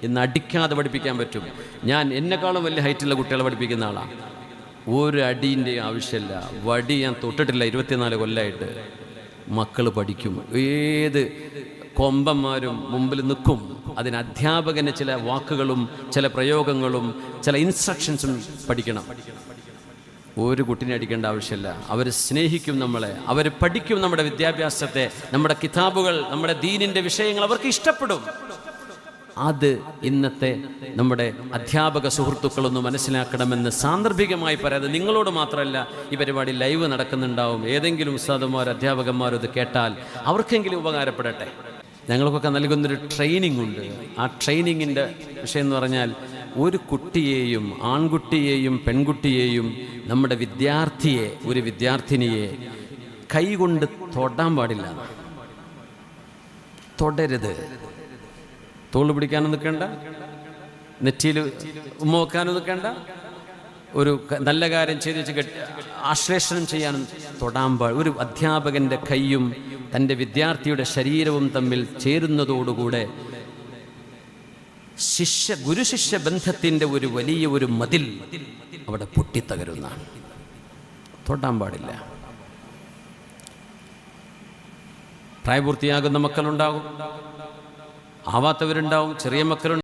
ഇന്ന് അടിക്കാതെ പഠിപ്പിക്കാൻ പറ്റും. ഞാൻ എന്നെക്കാളും വലിയ ഹൈറ്റുള്ള കുട്ടികളെ പഠിപ്പിക്കുന്ന ആളാണ്. ഒരു അടീൻ്റെ ആവശ്യമില്ല. വടി ഞാൻ തൊട്ടിട്ടില്ല 24 കൊല്ലമായിട്ട്. മക്കൾ പഠിക്കും. ഏത് കൊമ്പന്മാരും മുമ്പിൽ നിൽക്കും. അതിന് അധ്യാപകന് ചില വാക്കുകളും ചില പ്രയോഗങ്ങളും ചില ഇൻസ്ട്രക്ഷൻസും പഠിക്കണം. ഒരു കുട്ടിനെ അടിക്കേണ്ട ആവശ്യമില്ല. അവർ സ്നേഹിക്കും നമ്മളെ, അവർ പഠിക്കും നമ്മുടെ വിദ്യാഭ്യാസത്തെ, നമ്മുടെ കിതാബുകൾ, നമ്മുടെ ദീനിൻ്റെ വിഷയങ്ങൾ അവർക്ക് ഇഷ്ടപ്പെടും. അത് ഇന്നത്തെ നമ്മുടെ അധ്യാപക സുഹൃത്തുക്കളൊന്ന് മനസ്സിലാക്കണമെന്ന് സാന്ദർഭികമായി പറയാതെ, നിങ്ങളോട് മാത്രമല്ല, ഈ പരിപാടി ലൈവ് നടക്കുന്നുണ്ടാവും. ഏതെങ്കിലും ഉസ്താദുമാർ അധ്യാപകന്മാരും ഇത് കേട്ടാൽ അവർക്കെങ്കിലും ഉപകാരപ്പെടട്ടെ. ഞങ്ങൾക്കൊക്കെ നൽകുന്നൊരു ട്രെയിനിങ് ഉണ്ട്. ആ ട്രെയിനിങ്ങിൻ്റെ വിഷയം എന്ന് പറഞ്ഞാൽ, ഒരു കുട്ടിയെയും ആൺകുട്ടിയെയും പെൺകുട്ടിയെയും നമ്മുടെ വിദ്യാർത്ഥിയെ, ഒരു വിദ്യാർത്ഥിനിയെ കൈകൊണ്ട് തൊടാൻ പാടില്ല. തൊടരുത്. തോള് പിടിക്കാനും നിൽക്കേണ്ട, നെറ്റിയിൽ ഉമ്മ വെക്കാനും നിൽക്കേണ്ട, ഒരു നല്ല കാര്യം ചെയ്ത് ആശ്ലേഷണം ചെയ്യാനും തൊടാൻ പാടില്ല. ഒരു അധ്യാപകൻ്റെ കൈയും തൻ്റെ വിദ്യാർത്ഥിയുടെ ശരീരവും തമ്മിൽ ചേരുന്നതോടുകൂടെ ഗുരുശിഷ്യ ബന്ധത്തിൻ്റെ ഒരു വലിയ ഒരു മതിൽ അവിടെ പൊട്ടിത്തകരുന്നതാണ്. തൊടാൻ പാടില്ല. പ്രായപൂർത്തിയാകുന്ന മക്കളുണ്ടാകും, ആവാത്തവരുണ്ടാവും, ചെറിയ മക്കളുണ്ടാവും.